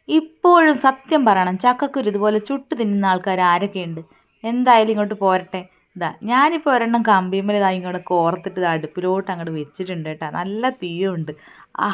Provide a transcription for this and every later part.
ഇപ്പോഴും സത്യം പറയണം, ചക്കക്കുരു ഇതുപോലെ ചുട്ട് തിന്നുന്ന ആൾക്കാർ ആരൊക്കെയുണ്ട്? എന്തായാലും ഇങ്ങോട്ട് പോരട്ടെ. ഇതാ ഞാനിപ്പോൾ ഒരെണ്ണം കമ്പിമ്മൽ ഇതാ ഇങ്ങോട്ട് കോർത്തിട്ട് ഇത് അടുപ്പിലോട്ട് അങ്ങോട്ട് വെച്ചിട്ടുണ്ട് കേട്ടോ. നല്ല തീയുണ്ട്. ആ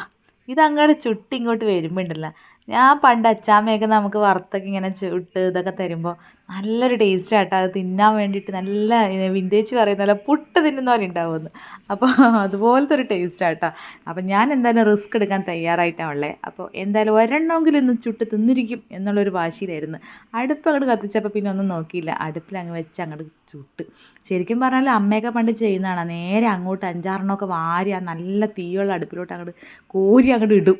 ഇതങ്ങോട്ട് ചുട്ട് ഇങ്ങോട്ട് വരുമ്പോണ്ടല്ലോ, ഞാൻ പണ്ട് അച്ചാമ്മയൊക്കെ നമുക്ക് വറുത്തൊക്കെ ഇങ്ങനെ ചുട്ട് ഇതൊക്കെ തരുമ്പോൾ നല്ലൊരു ടേസ്റ്റ് ആട്ടോ. അത് തിന്നാൻ വേണ്ടിയിട്ട് നല്ല വിൻറ്റേജ് പറയുന്നല്ല പുട്ട് തിന്നുന്ന പോലെ ഉണ്ടാവുമെന്ന്. അപ്പോൾ അതുപോലത്തെ ഒരു ടേസ്റ്റ് ആട്ടോ. അപ്പോൾ ഞാൻ എന്തായാലും റിസ്ക് എടുക്കാൻ തയ്യാറായിട്ടാണ് ഉള്ളത്. അപ്പോൾ എന്തായാലും ഒരെണ്ണമെങ്കിലും ഇന്ന് ചുട്ട് തിന്നിരിക്കും എന്നുള്ളൊരു വാശിയിലായിരുന്നു. അടുപ്പ് അങ്ങോട്ട് കത്തിച്ചപ്പോൾ പിന്നെ ഒന്നും നോക്കിയില്ല, അടുപ്പിൽ അങ്ങ് വെച്ച് അങ്ങോട്ട് ചുട്ട്. ശരിക്കും പറഞ്ഞാൽ അമ്മയൊക്കെ പണ്ട് ചെയ്യുന്നതാണ്, നേരെ അങ്ങോട്ട് 5-6 വാരി ആ നല്ല തീയുള്ള അടുപ്പിലോട്ട് അങ്ങോട്ട് കോരി അങ്ങോട്ട് ഇടും.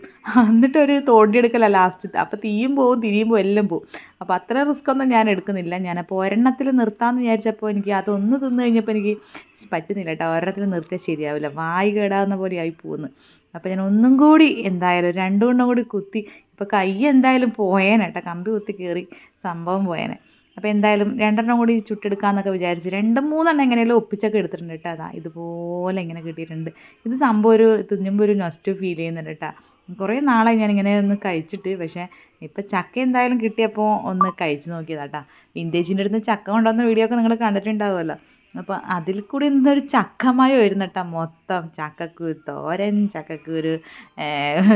എന്നിട്ട് ഒരു തോണ്ടിയെടുക്കല ലാസ്റ്റ്. അപ്പോൾ തീയും പോവും തിരിയും പോവും എല്ലാം പോവും. അപ്പോൾ അത്ര റിസ്ക് ഒന്നും ഞാൻ എടുക്കുന്നില്ല. ഞാനപ്പോൾ ഒരെണ്ണത്തിൽ നിർത്താമെന്ന് വിചാരിച്ചപ്പോൾ എനിക്ക് അതൊന്ന് തിന്ന് കഴിഞ്ഞപ്പോൾ എനിക്ക് പറ്റുന്നില്ല കേട്ടോ. ഒരെണ്ണത്തിൽ നിർത്തിയാൽ ശരിയാവില്ല, വായി കേടാവുന്ന പോലെ ആയി പോകുന്നു. അപ്പോൾ ഞാൻ ഒന്നും കൂടി എന്തായാലും 2 എണ്ണം കൂടി കുത്തി, ഇപ്പോൾ കൈ എന്തായാലും പോയേനെ കേട്ടോ, കമ്പി കുത്തി കയറി സംഭവം പോയേനെ. അപ്പോൾ എന്തായാലും 2 എണ്ണം കൂടി ചുട്ടെടുക്കാമെന്നൊക്കെ വിചാരിച്ച് 2-3 എണ്ണം എങ്ങനെയാലും ഒപ്പിച്ചൊക്കെ എടുത്തിട്ടുണ്ട് കേട്ടോ. അതാ ഇതുപോലെ ഇങ്ങനെ കിട്ടിയിട്ടുണ്ട്. ഇത് സംഭവം ഒരു തിന്നുമ്പോൾ ഒരു നൊസ്റ്റു ഫീൽ ചെയ്യുന്നുണ്ട് കേട്ടോ. കുറേ നാളായി ഞാനിങ്ങനെ ഒന്ന് കഴിച്ചിട്ട്. പക്ഷേ ഇപ്പം ചക്ക എന്തായാലും കിട്ടിയപ്പോൾ ഒന്ന് കഴിച്ച് നോക്കിയതാ കേട്ടോ. വിൻറ്റേജിൻ്റെ അടുത്ത് ചക്ക കൊണ്ടുവന്ന വീഡിയോ ഒക്കെ നിങ്ങൾ കണ്ടിട്ടുണ്ടാവുമല്ലോ. അപ്പോൾ അതിൽ കൂടി ഇന്നൊരു ചക്കമയം വരുന്നു കേട്ടോ. മൊത്തം ചക്കക്കുരു തോരൻ, ചക്കക്കുരു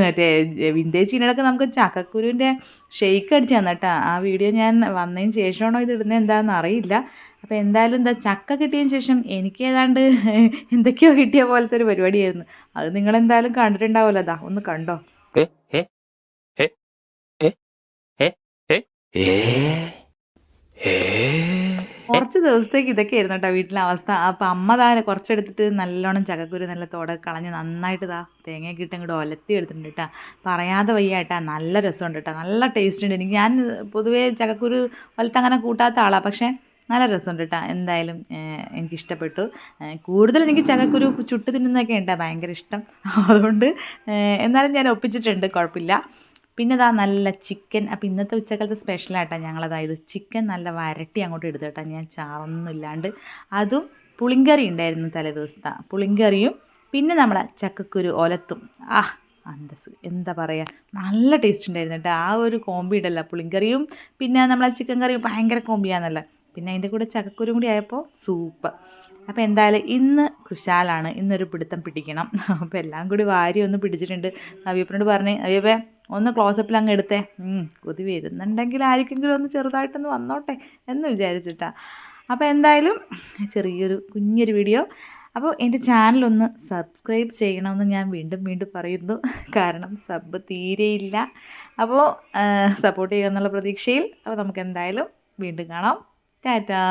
മറ്റേ വിൻറ്റേജിനൊക്കെ നമുക്ക് ചക്കക്കുരുവിൻ്റെ ഷെയ്ക്ക് അടിച്ച് തന്നു കേട്ടോ. ആ വീഡിയോ ഞാൻ വന്നതിന് ശേഷമാണോ ഇത് ഇടുന്നത് എന്താണെന്ന് അറിയില്ല. അപ്പോൾ എന്തായാലും എന്താ ചക്ക കിട്ടിയതിന് ശേഷം എനിക്ക് ഏതാണ്ട് എന്തൊക്കെയോ കിട്ടിയ പോലത്തെ ഒരു പരിപാടിയായിരുന്നു. അത് നിങ്ങളെന്തായാലും കണ്ടിട്ടുണ്ടാവുമല്ലോ. അതാ ഒന്ന് കണ്ടോ. ഏ ഏ ഏ ഏ ഏ ഏ ഏ കുറച്ച് ദിവസത്തേക്ക് ഇതൊക്കെയായിരുന്നു കേട്ടോ വീട്ടിലെ അവസ്ഥ. അപ്പോൾ അമ്മ താ കുറച്ചെടുത്തിട്ട് നല്ലോണം ചക്കക്കുരു നല്ല തോടൊക്കെ കളഞ്ഞ് നന്നായിട്ട് ഇതാ തേങ്ങയൊക്കെ ഇട്ട് അങ്ങോട്ട് ഒലത്തി എടുത്തിട്ടുണ്ട് കേട്ടോ. പറയാതെ വയ്യ കേട്ടോ, നല്ല രസമുണ്ട് കേട്ടോ, നല്ല ടേസ്റ്റ് ഉണ്ട്. ഞാൻ പൊതുവേ ചക്കക്കുരു ഒലത്തങ്ങനെ കൂട്ടാത്ത ആളാണ്, പക്ഷേ നല്ല രസമുണ്ട് കേട്ടോ. എന്തായാലും എനിക്കിഷ്ടപ്പെട്ടു. കൂടുതൽ എനിക്ക് ചക്കക്കുരു ചുട്ട് തിന്നുന്നതൊക്കെ ഉണ്ടാ ഭയങ്കര ഇഷ്ടം. അതുകൊണ്ട് എന്നാലും ഞാൻ ഒപ്പിച്ചിട്ടുണ്ട്, കുഴപ്പമില്ല. പിന്നെ ഇതാ നല്ല ചിക്കൻ. അപ്പോൾ ഇന്നത്തെ ഉച്ചക്കാലത്തെ സ്പെഷ്യലായിട്ടാണ് ഞങ്ങളതായത് ചിക്കൻ നല്ല വരട്ടി അങ്ങോട്ട് എടുത്തു കേട്ടോ, ഞാൻ ചാറൊന്നും ഇല്ലാണ്ട്. അതും പുളിങ്കറി ഉണ്ടായിരുന്നു തലേദിവസത്തെ പുളിങ്കറിയും, പിന്നെ നമ്മളെ ചക്കക്കുരു ഒലത്തും. ആ അന്തസ്, എന്താ പറയുക, നല്ല ടേസ്റ്റ് ഉണ്ടായിരുന്നു കേട്ടോ. ആ ഒരു കോമ്പി ഉണ്ടല്ലോ, പുളിങ്കറിയും പിന്നെ നമ്മളെ ചിക്കൻ കറിയും ഭയങ്കര കോമ്പിയാണെന്നല്ല. പിന്നെ അതിൻ്റെ കൂടെ ചക്കക്കുരും കൂടി ആയപ്പോൾ സൂപ്പർ. അപ്പോൾ എന്തായാലും ഇന്ന് കുശാലാണ്, ഇന്നൊരു പിടുത്തം പിടിക്കണം. അപ്പോൾ എല്ലാം കൂടി വാരി ഒന്ന് പിടിച്ചിട്ടുണ്ട്. നവ്യപ്പനോട് പറഞ്ഞ് നവ്യപ്പേ ഒന്ന് ക്ലോസപ്പിൽ അങ്ങ് എടുത്തേ, കൊതി വരുന്നുണ്ടെങ്കിൽ ആർക്കെങ്കിലും ഒന്ന് ചെറുതായിട്ടൊന്ന് വന്നോട്ടെ എന്ന് വിചാരിച്ചിട്ടാ. അപ്പോൾ എന്തായാലും ചെറിയൊരു കുഞ്ഞൊരു വീഡിയോ. അപ്പോൾ എൻ്റെ ചാനലൊന്ന് സബ്സ്ക്രൈബ് ചെയ്യണമെന്ന് ഞാൻ വീണ്ടും വീണ്ടും പറയുന്നു, കാരണം സബ് തീരെയില്ല. അപ്പോൾ സപ്പോർട്ട് ചെയ്യുക എന്നുള്ള പ്രതീക്ഷയിൽ. അപ്പോൾ നമുക്ക് എന്തായാലും വീണ്ടും കാണാം. ടാറ്റാ.